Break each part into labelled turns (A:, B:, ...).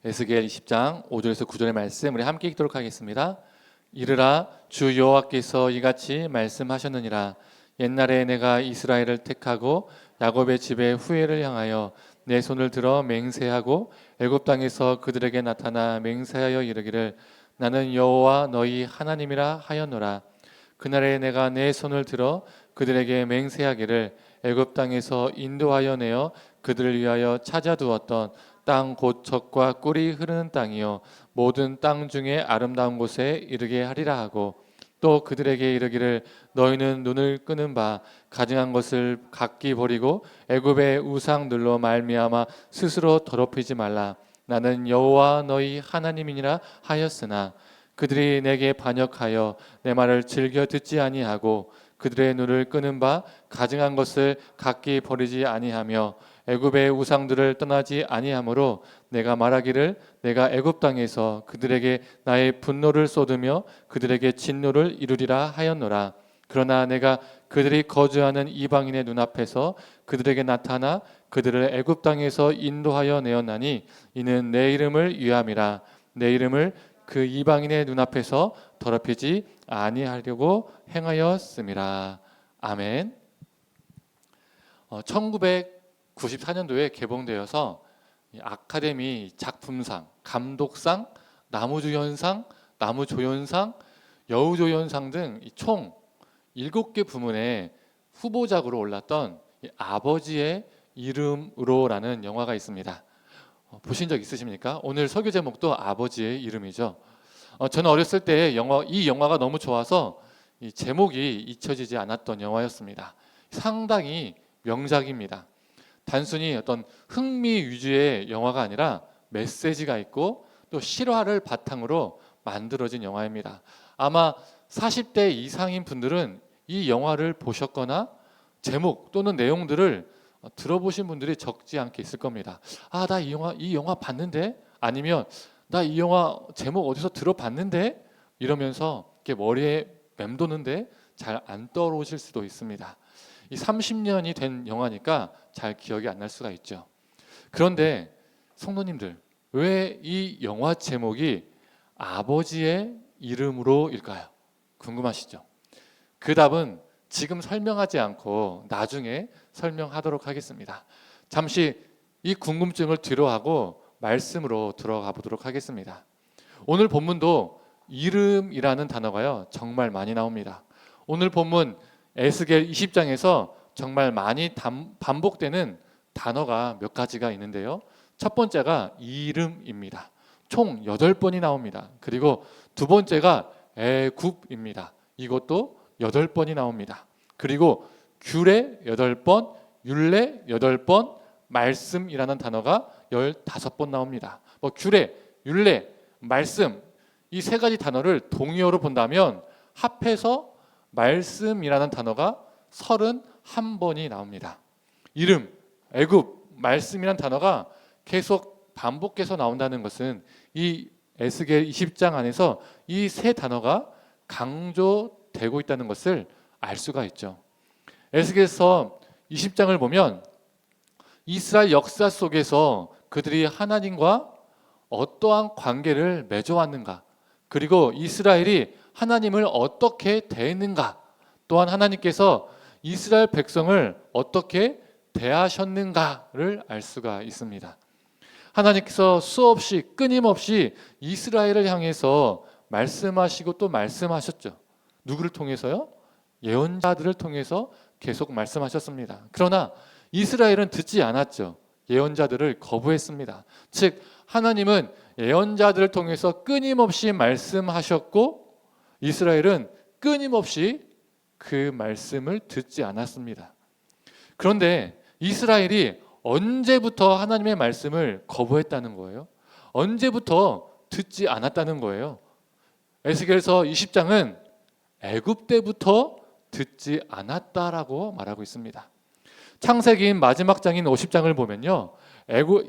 A: 에스겔 20장 5절에서 9절의 말씀 우리 함께 읽도록 하겠습니다. 이르라 주 여호와께서 이같이 말씀하셨느니라. 옛날에 내가 이스라엘을 택하고 야곱의 집의 후예를 향하여 내 손을 들어 맹세하고 애굽 땅에서 그들에게 나타나 맹세하여 이르기를 나는 여호와 너희 하나님이라 하였노라. 그날에 내가 내 손을 들어 그들에게 맹세하기를 애굽 땅에서 인도하여 내어 그들을 위하여 찾아두었던 땅 곧 젖과 꿀이 흐르는 땅이요 모든 땅 중에 아름다운 곳에 이르게 하리라 하고 또 그들에게 이르기를 너희는 눈을 끄는 바 가증한 것을 각기 버리고 애굽의 우상들로 말미암아 스스로 더럽히지 말라. 나는 여호와 너희 하나님이니라 하였으나 그들이 내게 반역하여 내 말을 즐겨 듣지 아니하고 그들의 눈을 끄는 바 가증한 것을 각기 버리지 아니하며 애굽의 우상들을 떠나지 아니하므로 내가 말하기를 내가 애굽 땅에서 그들에게 나의 분노를 쏟으며 그들에게 진노를 이루리라 하였노라. 그러나 내가 그들이 거주하는 이방인의 눈앞에서 그들에게 나타나 그들을 애굽 땅에서 인도하여 내었나니 이는 내 이름을 위함이라. 내 이름을 그 이방인의 눈앞에서 더럽히지 아니하려고 행하였음이라. 아멘. 1994년도에 개봉되어서 아카데미 작품상, 감독상, 나무주연상, 나무조연상, 여우조연상 등 총 7개 부문에 후보작으로 올랐던 아버지의 이름으로라는 영화가 있습니다. 보신 적 있으십니까? 오늘 설교 제목도 아버지의 이름이죠. 저는 어렸을 때 이 영화가 너무 좋아서 이 제목이 잊혀지지 않았던 영화였습니다. 상당히 명작입니다. 단순히 어떤 흥미 위주의 영화가 아니라 메시지가 있고 또 실화를 바탕으로 만들어진 영화입니다. 아마 40대 이상인 분들은 이 영화를 보셨거나 제목 또는 내용들을 들어보신 분들이 적지 않게 있을 겁니다. 아, 나 이 영화 봤는데? 아니면 나 이 영화 제목 어디서 들어봤는데? 이러면서 이렇게 머리에 맴도는데 잘 안 떠오르실 수도 있습니다. 이 30년이 된 영화니까 잘 기억이 안 날 수가 있죠. 그런데 성도님들, 왜 이 영화 제목이 아버지의 이름으로일까요? 궁금하시죠? 그 답은 지금 설명하지 않고 나중에 설명하도록 하겠습니다. 잠시 이 궁금증을 뒤로하고 말씀으로 들어가 보도록 하겠습니다. 오늘 본문도 이름이라는 단어가요 정말 많이 나옵니다. 오늘 본문 에스겔 20장에서 정말 많이 반복되는 단어가 몇 가지가 있는데요. 첫 번째가 이름입니다. 총 8번이 나옵니다. 그리고 두 번째가 애굽입니다. 이것도 8번이 나옵니다. 그리고 규례 8번, 율례 8번, 말씀이라는 단어가 15번 나옵니다. 규례, 율례, 말씀 이 세 가지 단어를 동의어로 본다면 합해서 말씀이라는 단어가 31번이 나옵니다. 이름, 애굽, 말씀이라는 단어가 계속 반복해서 나온다는 것은 이 에스겔 20장 안에서 이 세 단어가 강조되고 있다는 것을 알 수가 있죠. 에스겔서 20장을 보면 이스라엘 역사 속에서 그들이 하나님과 어떠한 관계를 맺어왔는가, 그리고 이스라엘이 하나님을 어떻게 대했는가, 또한 하나님께서 이스라엘 백성을 어떻게 대하셨는가를 알 수가 있습니다. 하나님께서 수없이 끊임없이 이스라엘을 향해서 말씀하시고 또 말씀하셨죠. 누구를 통해서요? 예언자들을 통해서 계속 말씀하셨습니다. 그러나 이스라엘은 듣지 않았죠. 예언자들을 거부했습니다. 즉 하나님은 예언자들을 통해서 끊임없이 말씀하셨고 이스라엘은 끊임없이 그 말씀을 듣지 않았습니다. 그런데 이스라엘이 언제부터 하나님의 말씀을 거부했다는 거예요? 언제부터 듣지 않았다는 거예요? 에스겔서 20장은 애굽 때부터 듣지 않았다라고 말하고 있습니다. 창세기인 마지막 장인 50장을 보면요,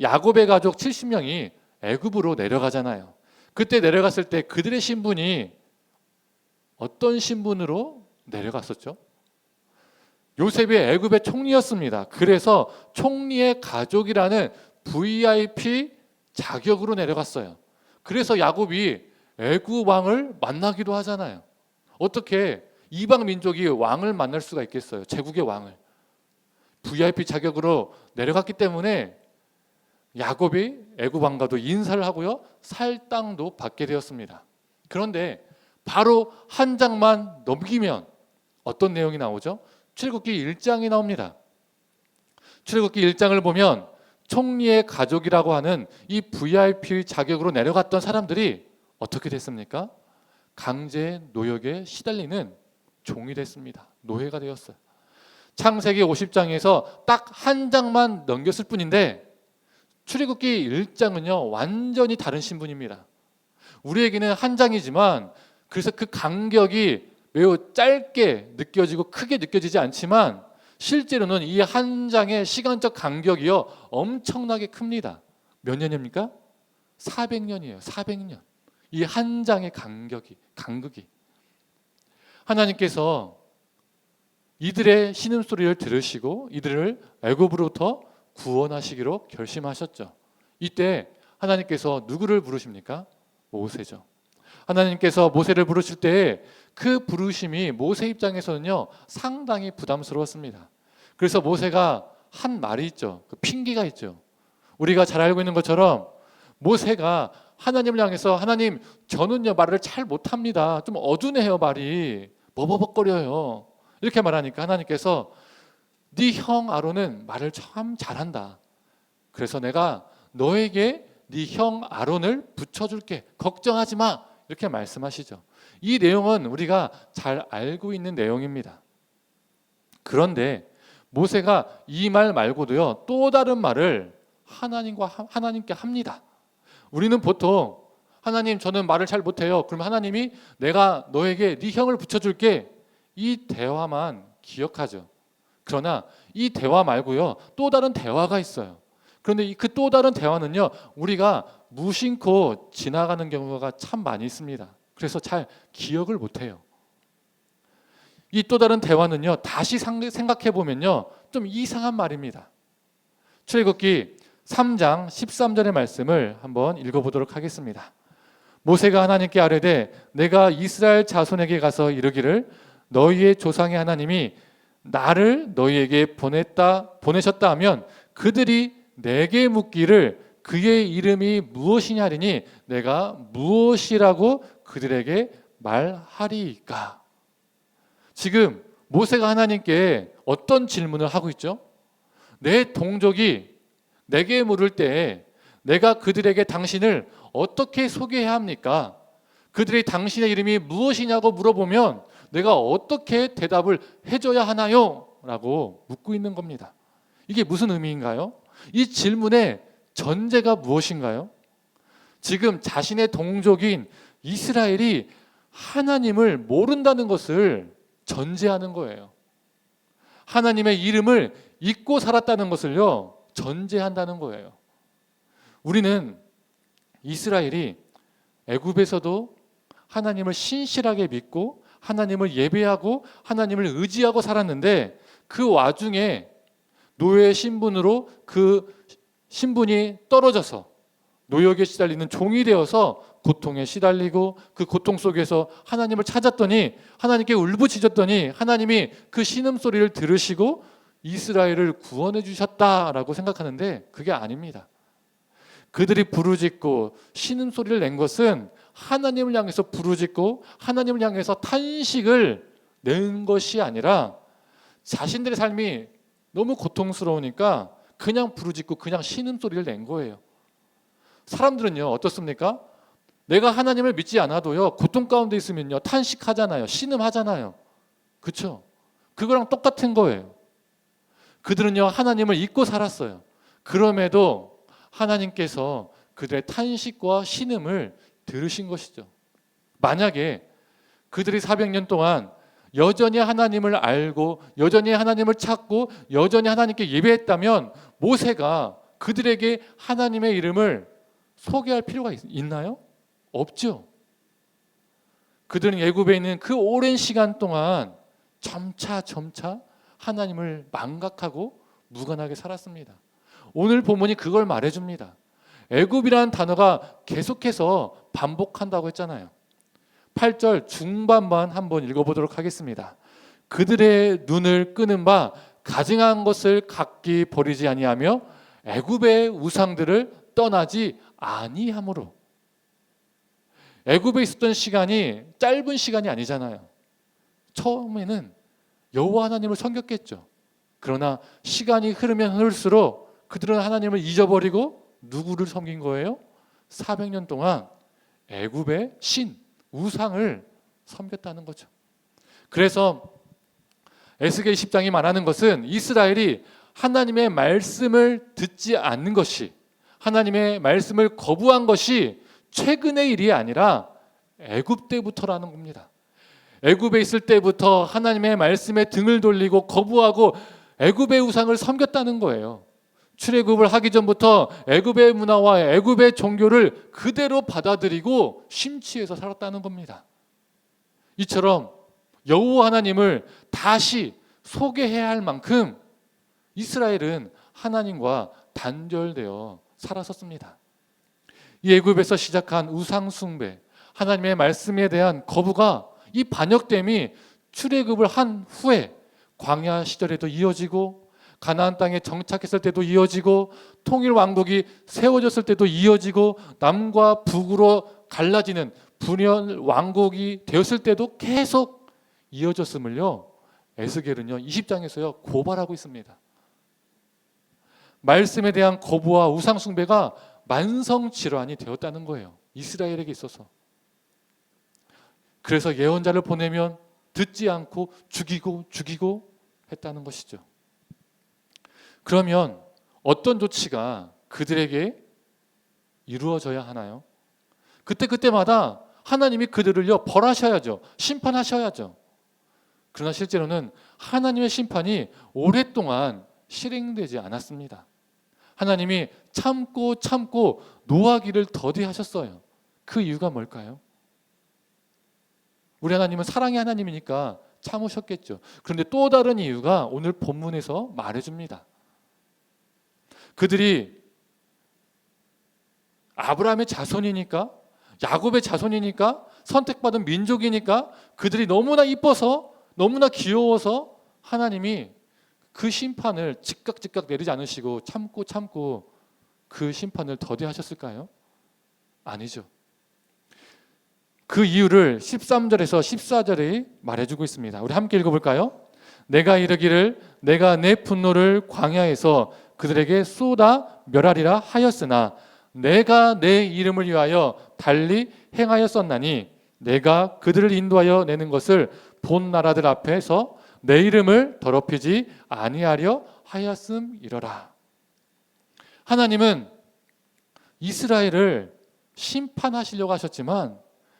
A: 야곱의 가족 70명이 애굽으로 내려가잖아요. 그때 내려갔을 때 그들의 신분이 어떤 신분으로 내려갔었죠? 요셉이 애굽의 총리였습니다. 그래서 총리의 가족이라는 VIP 자격으로 내려갔어요. 그래서 야곱이 애굽 왕을 만나기도 하잖아요. 어떻게 이방 민족이 왕을 만날 수가 있겠어요? 제국의 왕을. VIP 자격으로 내려갔기 때문에 야곱이 애굽 왕과도 인사를 하고요, 살 땅도 받게 되었습니다. 그런데 바로 한 장만 넘기면 어떤 내용이 나오죠? 출애굽기 1장이 나옵니다. 출애굽기 1장을 보면 총리의 가족이라고 하는 이 VIP 자격으로 내려갔던 사람들이 어떻게 됐습니까? 강제 노역에 시달리는 종이 됐습니다. 노예가 되었어요. 창세기 50장에서 딱 한 장만 넘겼을 뿐인데 출애굽기 1장은요 완전히 다른 신분입니다. 우리에게는 한 장이지만 그래서 그 간격이 매우 짧게 느껴지고 크게 느껴지지 않지만 실제로는 이 한 장의 시간적 간격이요 엄청나게 큽니다. 몇 년입니까? 400년이에요. 400년. 이 한 장의 간극이 하나님께서 이들의 신음소리를 들으시고 이들을 애굽으로부터 구원하시기로 결심하셨죠. 이때 하나님께서 누구를 부르십니까? 모세죠. 하나님께서 모세를 부르실 때 그 부르심이 모세 입장에서는요 상당히 부담스러웠습니다. 그래서 모세가 한 말이 있죠. 그 핑계가 있죠. 우리가 잘 알고 있는 것처럼 모세가 하나님을 향해서 하나님 저는요 말을 잘 못합니다. 좀 어두네요 말이. 버벅거려요. 이렇게 말하니까 하나님께서 네 형 아론은 말을 참 잘한다. 그래서 내가 너에게 네 형 아론을 붙여줄게. 걱정하지 마. 이렇게 말씀하시죠. 이 내용은 우리가 잘 알고 있는 내용입니다. 그런데 모세가 이 말 말고도요 또 다른 말을 하나님께 합니다. 우리는 보통 하나님 저는 말을 잘 못해요. 그럼 하나님이 내가 너에게 네 형을 붙여줄게. 이 대화만 기억하죠. 그러나 이 대화 말고요 또 다른 대화가 있어요. 그런데 그 또 다른 대화는요 우리가 무심코 지나가는 경우가 참 많이 있습니다. 그래서 잘 기억을 못해요. 이 또 다른 대화는요 다시 생각해 보면요 좀 이상한 말입니다. 출애굽기 3장 13절의 말씀을 한번 읽어보도록 하겠습니다. 모세가 하나님께 아뢰되 내가 이스라엘 자손에게 가서 이르기를 너희의 조상의 하나님이 나를 너희에게 보내셨다 하면 그들이 내게 묻기를 그의 이름이 무엇이냐 하리니 내가 무엇이라고 그들에게 말하리이까. 지금 모세가 하나님께 어떤 질문을 하고 있죠? 내 동족이 내게 물을 때 내가 그들에게 당신을 어떻게 소개해야 합니까? 그들이 당신의 이름이 무엇이냐고 물어보면 내가 어떻게 대답을 해줘야 하나요? 라고 묻고 있는 겁니다. 이게 무슨 의미인가요? 이 질문의 전제가 무엇인가요? 지금 자신의 동족인 이스라엘이 하나님을 모른다는 것을 전제하는 거예요. 하나님의 이름을 잊고 살았다는 것을요 전제한다는 거예요. 우리는 이스라엘이 애굽에서도 하나님을 신실하게 믿고 하나님을 예배하고 하나님을 의지하고 살았는데 그 와중에 노예 신분으로 그 신분이 떨어져서 노역에 시달리는 종이 되어서 고통에 시달리고 그 고통 속에서 하나님을 찾았더니 하나님께 울부짖었더니 하나님이 그 신음소리를 들으시고 이스라엘을 구원해 주셨다라고 생각하는데 그게 아닙니다. 그들이 부르짖고 신음소리를 낸 것은 하나님을 향해서 부르짖고 하나님을 향해서 탄식을 낸 것이 아니라 자신들의 삶이 너무 고통스러우니까 그냥 부르짖고 그냥 신음소리를 낸 거예요. 사람들은요 어떻습니까? 내가 하나님을 믿지 않아도요 고통 가운데 있으면요 탄식하잖아요. 신음하잖아요. 그렇죠? 그거랑 똑같은 거예요. 그들은요 하나님을 잊고 살았어요. 그럼에도 하나님께서 그들의 탄식과 신음을 들으신 것이죠. 만약에 그들이 400년 동안 여전히 하나님을 알고 여전히 하나님을 찾고 여전히 하나님께 예배했다면 모세가 그들에게 하나님의 이름을 소개할 필요가 있나요? 없죠. 그들은 애굽에 있는 그 오랜 시간 동안 점차 하나님을 망각하고 무관하게 살았습니다. 오늘 본문이 그걸 말해줍니다. 애굽이라는 단어가 계속해서 반복한다고 했잖아요. 8절 중반만 한번 읽어보도록 하겠습니다. 그들의 눈을 끄는 바 가증한 것을 각기 버리지 아니하며 애굽의 우상들을 떠나지 아니하므로. 애굽에 있었던 시간이 짧은 시간이 아니잖아요. 처음에는 여호와 하나님을 섬겼겠죠. 그러나 시간이 흐르면 흐를수록 그들은 하나님을 잊어버리고 누구를 섬긴 거예요? 400년 동안 애굽의 신, 우상을 섬겼다는 거죠. 그래서 에스겔 10장이 말하는 것은 이스라엘이 하나님의 말씀을 듣지 않는 것이, 하나님의 말씀을 거부한 것이 최근의 일이 아니라 애굽 때부터라는 겁니다. 애굽에 있을 때부터 하나님의 말씀에 등을 돌리고 거부하고 애굽의 우상을 섬겼다는 거예요. 출애굽을 하기 전부터 애굽의 문화와 애굽의 종교를 그대로 받아들이고 심취해서 살았다는 겁니다. 이처럼 여호와 하나님을 다시 소개해야 할 만큼 이스라엘은 하나님과 단절되어 살았었습니다. 이 애굽에서 시작한 우상 숭배, 하나님의 말씀에 대한 거부가 이 반역됨이 출애굽을 한 후에 광야 시절에도 이어지고 가나안 땅에 정착했을 때도 이어지고 통일 왕국이 세워졌을 때도 이어지고 남과 북으로 갈라지는 분열 왕국이 되었을 때도 계속 이어졌음을요, 에스겔은요 20장에서요 고발하고 있습니다. 말씀에 대한 거부와 우상 숭배가 만성 질환이 되었다는 거예요, 이스라엘에게 있어서. 그래서 예언자를 보내면 듣지 않고 죽이고 했다는 것이죠. 그러면 어떤 조치가 그들에게 이루어져야 하나요? 그때마다 하나님이 그들을요 벌하셔야죠. 심판하셔야죠. 그러나 실제로는 하나님의 심판이 오랫동안 실행되지 않았습니다. 하나님이 참고 노하기를 더디하셨어요. 그 이유가 뭘까요? 우리 하나님은 사랑의 하나님이니까 참으셨겠죠. 그런데 또 다른 이유가 오늘 본문에서 말해줍니다. 그들이 아브라함의 자손이니까, 야곱의 자손이니까, 선택받은 민족이니까, 그들이 너무나 이뻐서, 너무나 귀여워서 하나님이 그 심판을 즉각 내리지 않으시고 참고 그 심판을 더디하셨을까요? 아니죠. 그 이유를 13절에서 14절에 말해주고 있습니다. 우리 함께 읽어볼까요? 내가 이르기를 내가 내 분노를 광야에서 그들에게 쏟아 멸하리라 하였으나 내가 내 이름을 위하여 달리 행하였었나니 내가 그들을 인도하여 내는 것을 본 나라들 앞에서 내 이름을 더럽히지 아니하려 하였음이러라. 하나님은 이스라엘을 심판하시려고 하셨지만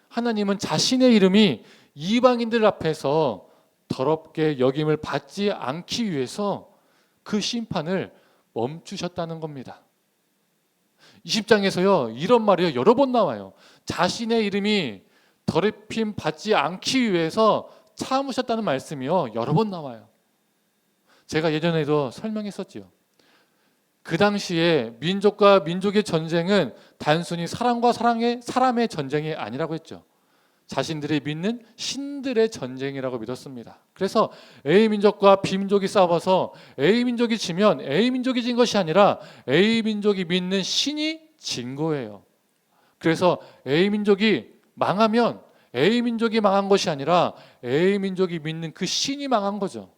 A: 하나님은 자신의 이름이 이방인들 앞에서 더럽게 여김을 받지 않기 위해서 그 심판을 멈추셨다는 겁니다. 20장에서요 이런 말이요 여러 번 나와요. 자신의 이름이 더럽힘 받지 않기 위해서 참으셨다는 말씀이요 여러 번 나와요. 제가 예전에도 설명했었지요. 그 당시에 민족과 민족의 전쟁은 단순히 사람과 사람의 전쟁이 아니라고 했죠. 자신들이 믿는 신들의 전쟁이라고 믿었습니다. 그래서 A민족과 B민족이 싸워서 A민족이 지면 A민족이 진 것이 아니라 A민족이 믿는 신이 진 거예요. 그래서 A민족이 망하면 A민족이 망한 것이 아니라 A민족이 믿는 그 신이 망한 거죠.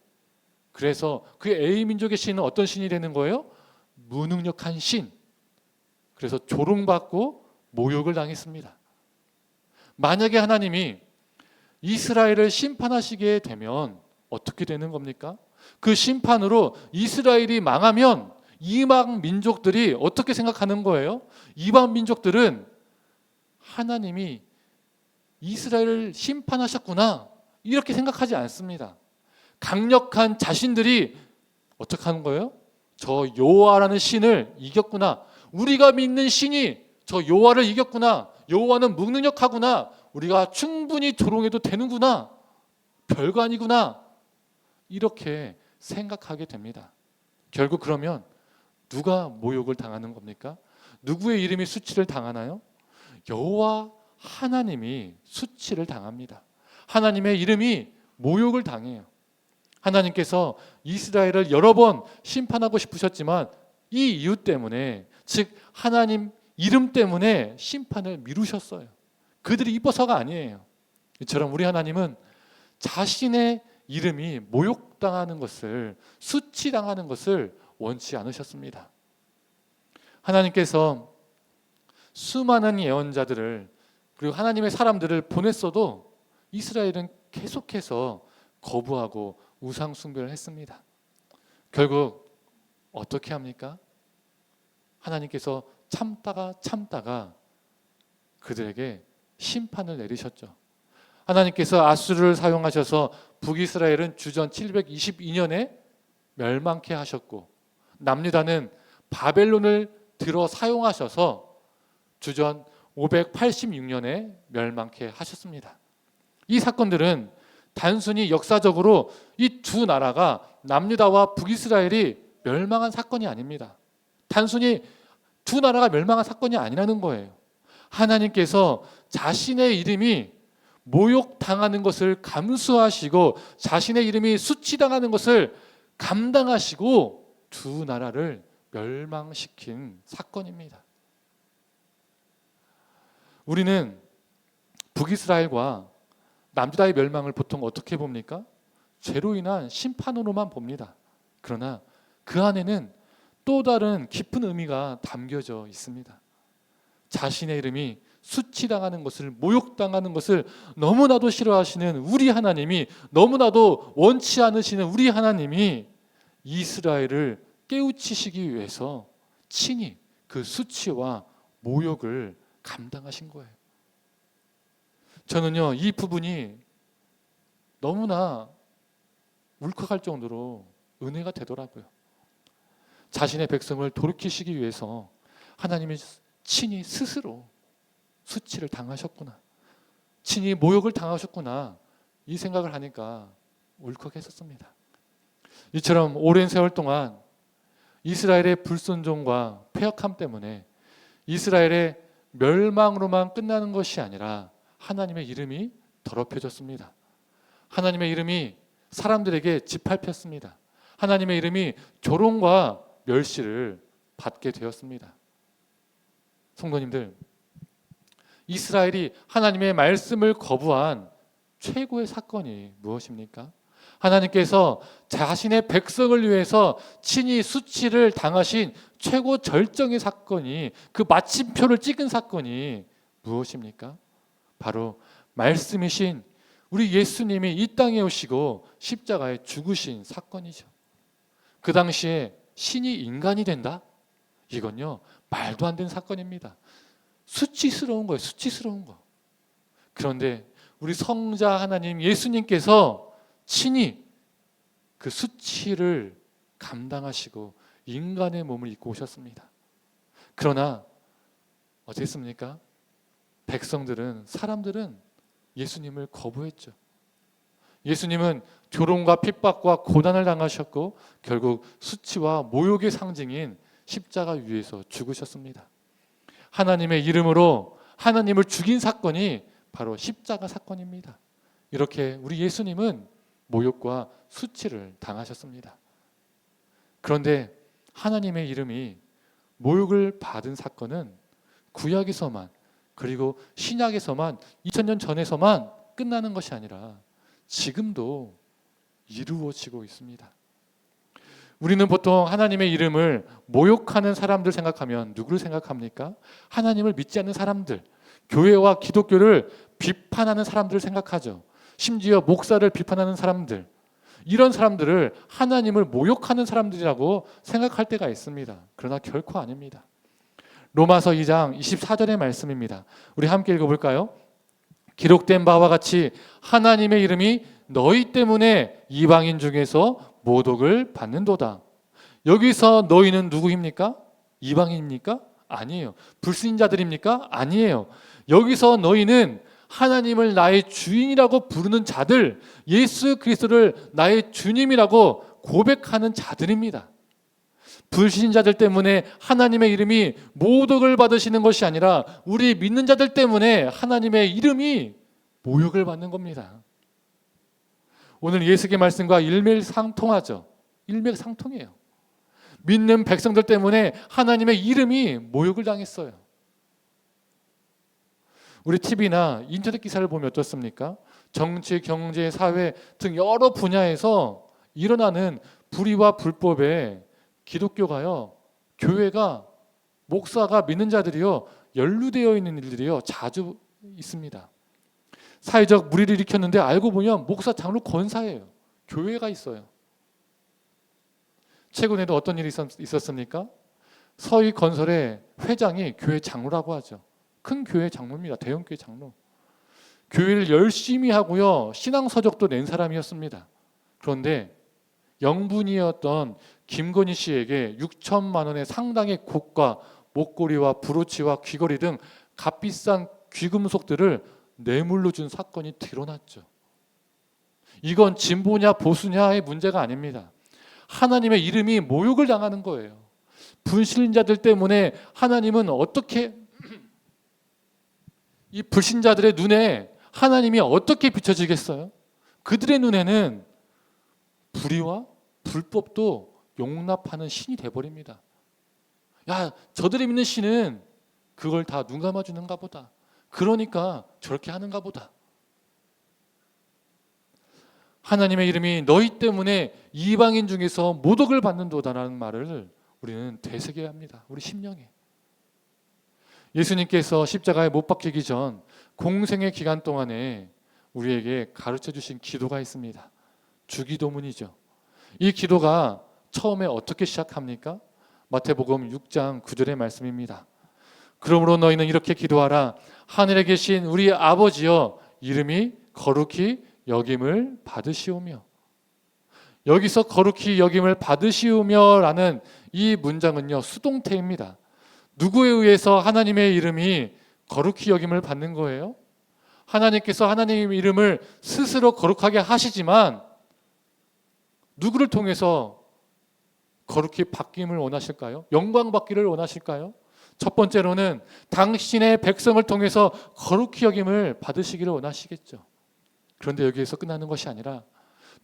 A: 그래서 그 A민족의 신은 어떤 신이 되는 거예요? 무능력한 신. 그래서 조롱받고 모욕을 당했습니다. 만약에 하나님이 이스라엘을 심판하시게 되면 어떻게 되는 겁니까? 그 심판으로 이스라엘이 망하면 이방 민족들이 어떻게 생각하는 거예요? 이방 민족들은 하나님이 이스라엘을 심판하셨구나 이렇게 생각하지 않습니다. 강력한 자신들이 어떻게 하는 거예요? 저 여호와라는 신을 이겼구나. 우리가 믿는 신이 저 여호와를 이겼구나. 여호와는 무능력하구나. 우리가 충분히 조롱해도 되는구나. 별거 아니구나. 이렇게 생각하게 됩니다. 결국 그러면 누가 모욕을 당하는 겁니까? 누구의 이름이 수치를 당하나요? 여호와 하나님이 수치를 당합니다. 하나님의 이름이 모욕을 당해요. 하나님께서 이스라엘을 여러 번 심판하고 싶으셨지만 이 이유 때문에, 즉 하나님 이름 때문에 심판을 미루셨어요. 그들이 이뻐서가 아니에요. 이처럼 우리 하나님은 자신의 이름이 모욕당하는 것을, 수치당하는 것을 원치 않으셨습니다. 하나님께서 수많은 예언자들을, 그리고 하나님의 사람들을 보냈어도 이스라엘은 계속해서 거부하고 우상 숭배를 했습니다. 결국 어떻게 합니까? 하나님께서 참다가 그들에게 심판을 내리셨죠. 하나님께서 아수르를 사용하셔서 북이스라엘은 주전 722년에 멸망케 하셨고, 남유다는 바벨론을 들어 사용하셔서 주전 586년에 멸망케 하셨습니다. 이 사건들은 단순히 역사적으로 이 두 나라가, 남유다와 북이스라엘이 멸망한 사건이 아닙니다. 단순히 두 나라가 멸망한 사건이 아니라는 거예요. 하나님께서 자신의 이름이 모욕당하는 것을 감수하시고 자신의 이름이 수치당하는 것을 감당하시고 두 나라를 멸망시킨 사건입니다. 우리는 북이스라엘과 남유다의 멸망을 보통 어떻게 봅니까? 죄로 인한 심판으로만 봅니다. 그러나 그 안에는 또 다른 깊은 의미가 담겨져 있습니다. 자신의 이름이 수치당하는 것을, 모욕당하는 것을 너무나도 싫어하시는 우리 하나님이, 너무나도 원치 않으시는 우리 하나님이 이스라엘을 깨우치시기 위해서 친히 그 수치와 모욕을 감당하신 거예요. 저는요, 이 부분이 너무나 울컥할 정도로 은혜가 되더라고요. 자신의 백성을 돌이키시기 위해서 하나님이 친히 스스로 수치를 당하셨구나, 친히 모욕을 당하셨구나, 이 생각을 하니까 울컥했었습니다. 이처럼 오랜 세월 동안 이스라엘의 불순종과 패역함 때문에 이스라엘의 멸망으로만 끝나는 것이 아니라 하나님의 이름이 더럽혀졌습니다. 하나님의 이름이 사람들에게 짓밟혔습니다. 하나님의 이름이 조롱과 멸시를 받게 되었습니다. 성도님들, 이스라엘이 하나님의 말씀을 거부한 최고의 사건이 무엇입니까? 하나님께서 자신의 백성을 위해서 친히 수치를 당하신 최고 절정의 사건이, 그 마침표를 찍은 사건이 무엇입니까? 바로 말씀이신 우리 예수님이 이 땅에 오시고 십자가에 죽으신 사건이죠. 그 당시에 신이 인간이 된다? 이건요, 말도 안 되는 사건입니다. 수치스러운 거예요. 수치스러운 거. 그런데 우리 성자 하나님 예수님께서 친히 그 수치를 감당하시고 인간의 몸을 입고 오셨습니다. 그러나 어땠습니까? 백성들은, 사람들은 예수님을 거부했죠. 예수님은 조롱과 핍박과 고난을 당하셨고 결국 수치와 모욕의 상징인 십자가 위에서 죽으셨습니다. 하나님의 이름으로 하나님을 죽인 사건이 바로 십자가 사건입니다. 이렇게 우리 예수님은 모욕과 수치를 당하셨습니다. 그런데 하나님의 이름이 모욕을 받은 사건은 구약에서만, 그리고 신약에서만, 2000년 전에서만 끝나는 것이 아니라 지금도 이루어지고 있습니다. 우리는 보통 하나님의 이름을 모욕하는 사람들 생각하면 누구를 생각합니까? 하나님을 믿지 않는 사람들, 교회와 기독교를 비판하는 사람들을 생각하죠. 심지어 목사를 비판하는 사람들, 이런 사람들을 하나님을 모욕하는 사람들이라고 생각할 때가 있습니다. 그러나 결코 아닙니다. 로마서 2장 24절의 말씀입니다. 우리 함께 읽어볼까요? 기록된 바와 같이 하나님의 이름이 너희 때문에 이방인 중에서 모독을 받는도다. 여기서 너희는 누구입니까? 이방인입니까? 아니에요. 불신자들입니까? 아니에요. 여기서 너희는 하나님을 나의 주인이라고 부르는 자들, 예수 그리스도를 나의 주님이라고 고백하는 자들입니다. 불신자들 때문에 하나님의 이름이 모독을 받으시는 것이 아니라 우리 믿는 자들 때문에 하나님의 이름이 모욕을 받는 겁니다. 오늘 예수의 말씀과 일맥상통하죠. 일맥상통해요. 믿는 백성들 때문에 하나님의 이름이 모욕을 당했어요. 우리 TV나 인터넷 기사를 보면 어떻습니까? 정치, 경제, 사회 등 여러 분야에서 일어나는 불의와 불법에 기독교가요, 교회가, 목사가, 믿는 자들이요 연루되어 있는 일들이요 자주 있습니다. 사회적 물의를 일으켰는데 알고 보면 목사, 장로, 권사예요. 교회가 있어요. 최근에도 어떤 일이 있었습니까? 서희건설의 회장이 교회 장로라고 하죠. 큰 교회 장로입니다. 대형 교회 장로. 교회를 열심히 하고요, 신앙서적도 낸 사람이었습니다. 그런데 영분이었던 김건희 씨에게 6천만 원의 상당의 곡과 목걸이와 브로치와 귀걸이 등 값비싼 귀금속들을 뇌물로 준 사건이 드러났죠. 이건 진보냐 보수냐의 문제가 아닙니다. 하나님의 이름이 모욕을 당하는 거예요. 불신자들 때문에 하나님은 어떻게, 이 불신자들의 눈에 하나님이 어떻게 비춰지겠어요? 그들의 눈에는 불의와 불법도 용납하는 신이 돼버립니다. 야, 저들이 믿는 신은 그걸 다 눈 감아주는가 보다. 그러니까 저렇게 하는가 보다. 하나님의 이름이 너희 때문에 이방인 중에서 모독을 받는도다라는 말을 우리는 되새겨야 합니다. 우리 심령에. 예수님께서 십자가에 못 박히기 전 공생의 기간 동안에 우리에게 가르쳐 주신 기도가 있습니다. 주기도문이죠. 이 기도가 처음에 어떻게 시작합니까? 마태복음 6장 9절의 말씀입니다. 그러므로 너희는 이렇게 기도하라. 하늘에 계신 우리 아버지여, 이름이 거룩히 여김을 받으시오며. 여기서 거룩히 여김을 받으시오며 라는 이 문장은요, 수동태입니다. 누구에 의해서 하나님의 이름이 거룩히 여김을 받는 거예요? 하나님께서 하나님의 이름을 스스로 거룩하게 하시지만 누구를 통해서 거룩히 바뀜을 원하실까요? 영광 받기를 원하실까요? 첫 번째로는 당신의 백성을 통해서 거룩히 여김을 받으시기를 원하시겠죠. 그런데 여기에서 끝나는 것이 아니라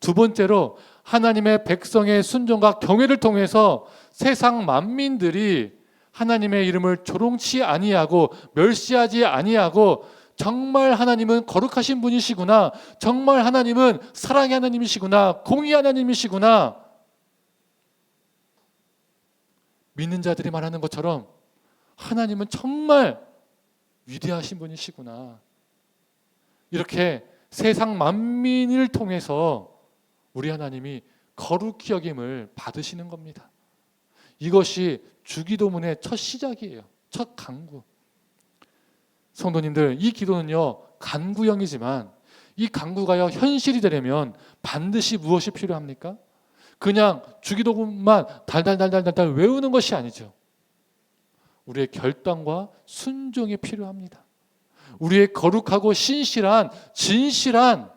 A: 두 번째로 하나님의 백성의 순종과 경외를 통해서 세상 만민들이 하나님의 이름을 조롱치 아니하고 멸시하지 아니하고 정말 하나님은 거룩하신 분이시구나, 정말 하나님은 사랑의 하나님이시구나, 공의 하나님이시구나, 믿는 자들이 말하는 것처럼 하나님은 정말 위대하신 분이시구나, 이렇게 세상 만민을 통해서 우리 하나님이 거룩히 여김을 받으시는 겁니다. 이것이 주기도문의 첫 시작이에요. 첫 간구. 성도님들, 이 기도는요 간구형이지만 이 간구가요 현실이 되려면 반드시 무엇이 필요합니까? 그냥 주기도문만 달달달달달 외우는 것이 아니죠. 우리의 결단과 순종이 필요합니다. 우리의 거룩하고 신실한 진실한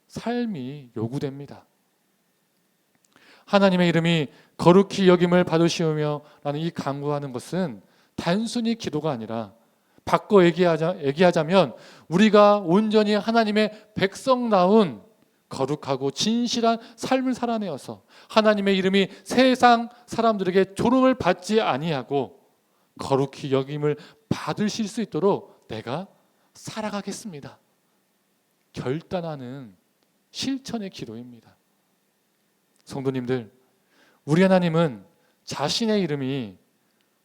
A: 삶이 요구됩니다. 하나님의 이름이 거룩히 여김을 받으시오며 라는 이 간구하는 것은 단순히 기도가 아니라 바꿔 얘기하자면 우리가 온전히 하나님의 백성다운 거룩하고 진실한 삶을 살아내어서 하나님의 이름이 세상 사람들에게 조롱을 받지 아니하고 거룩히 여김을 받으실 수 있도록 내가 살아가겠습니다. 결단하는 실천의 기도입니다. 성도님들, 우리 하나님은 자신의 이름이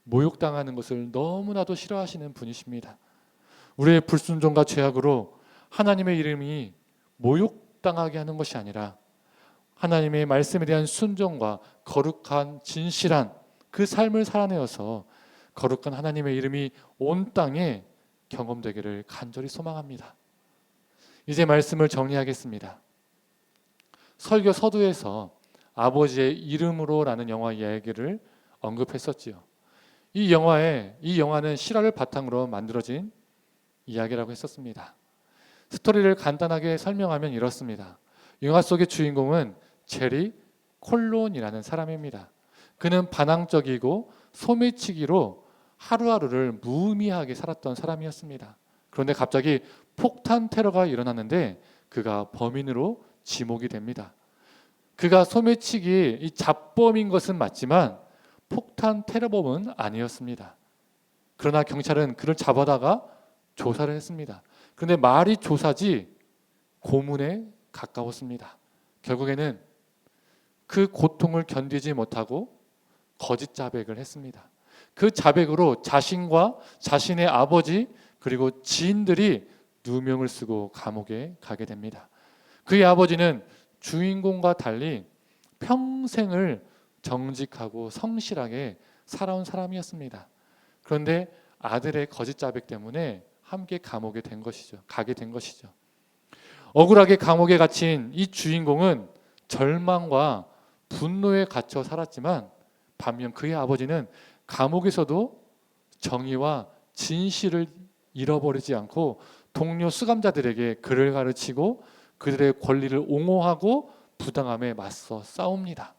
A: 모욕당하는 것을 너무나도 싫어하시는 분이십니다. 우리의 불순종과 죄악으로 하나님의 이름이 모욕당하게 하는 것이 아니라 하나님의 말씀에 대한 순종과 거룩한 진실한 그 삶을 살아내어서 거룩한 하나님의 이름이 온 땅에 경험되기를 간절히 소망합니다. 이제 말씀을 정리하겠습니다. 설교 서두에서 아버지의 이름으로라는 영화 이야기를 언급했었지요. 이 영화는 실화를 바탕으로 만들어진 이야기라고 했었습니다. 스토리를 간단하게 설명하면 이렇습니다. 영화 속의 주인공은 제리 콜론이라는 사람입니다. 그는 반항적이고 소매치기로 하루하루를 무의미하게 살았던 사람이었습니다. 그런데 갑자기 폭탄 테러가 일어났는데 그가 범인으로 지목이 됩니다. 그가 소매치기 이 잡범인 것은 맞지만 폭탄 테러범은 아니었습니다. 그러나 경찰은 그를 잡아다가 조사를 했습니다. 그런데 말이 조사지 고문에 가까웠습니다. 결국에는 그 고통을 견디지 못하고 거짓 자백을 했습니다. 그 자백으로 자신과 자신의 아버지 그리고 지인들이 누명을 쓰고 감옥에 가게 됩니다. 그의 아버지는 주인공과 달리 평생을 정직하고 성실하게 살아온 사람이었습니다. 그런데 아들의 거짓 자백 때문에 함께 감옥에 가게 된 것이죠. 억울하게 감옥에 갇힌 이 주인공은 절망과 분노에 갇혀 살았지만 반면 그의 아버지는 감옥에서도 정의와 진실을 잃어버리지 않고 동료 수감자들에게 글을 가르치고 그들의 권리를 옹호하고 부당함에 맞서 싸웁니다.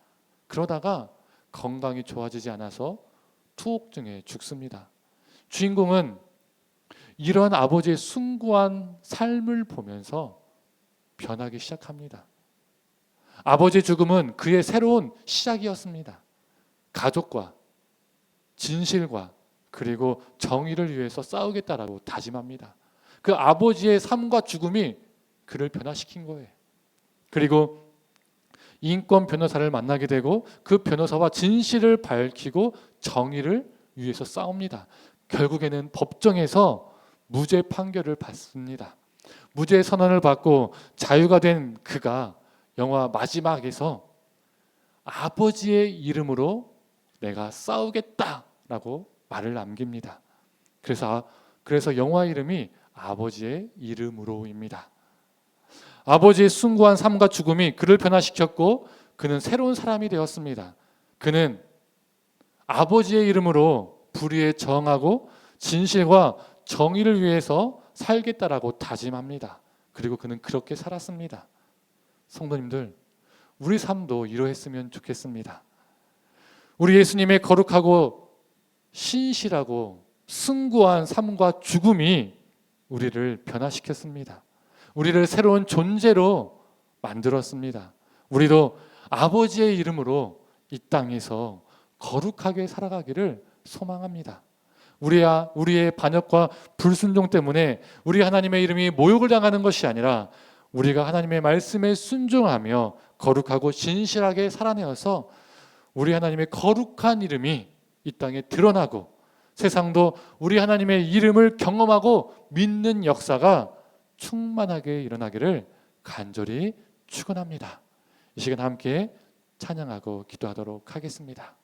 A: 그러다가 건강이 좋아지지 않아서 투옥증에 죽습니다. 주인공은 이런 아버지의 숭고한 삶을 보면서 변하기 시작합니다. 아버지의 죽음은 그의 새로운 시작이었습니다. 가족과 진실과 그리고 정의를 위해서 싸우겠다라고 다짐합니다. 그 아버지의 삶과 죽음이 그를 변화시킨 거예요. 그리고 인권 변호사를 만나게 되고 그 변호사와 진실을 밝히고 정의를 위해서 싸웁니다. 결국에는 법정에서 무죄 판결을 받습니다. 무죄 선언을 받고 자유가 된 그가 영화 마지막에서 아버지의 이름으로 내가 싸우겠다라고 말을 남깁니다. 그래서 영화 이름이 아버지의 이름으로입니다. 아버지의 숭고한 삶과 죽음이 그를 변화시켰고 그는 새로운 사람이 되었습니다. 그는 아버지의 이름으로 불의에 저항하고 진실과 정의를 위해서 살겠다라고 다짐합니다. 그리고 그는 그렇게 살았습니다. 성도님들, 우리 삶도 이러했으면 좋겠습니다. 우리 예수님의 거룩하고 신실하고 숭고한 삶과 죽음이 우리를 변화시켰습니다. 우리를 새로운 존재로 만들었습니다. 우리도 아버지의 이름으로 이 땅에서 거룩하게 살아가기를 소망합니다. 우리의 반역과 불순종 때문에 우리 하나님의 이름이 모욕을 당하는 것이 아니라 우리가 하나님의 말씀에 순종하며 거룩하고 진실하게 살아내어서 우리 하나님의 거룩한 이름이 이 땅에 드러나고 세상도 우리 하나님의 이름을 경험하고 믿는 역사가 충만하게 일어나기를 간절히 축원합니다. 이 시간 함께 찬양하고 기도하도록 하겠습니다.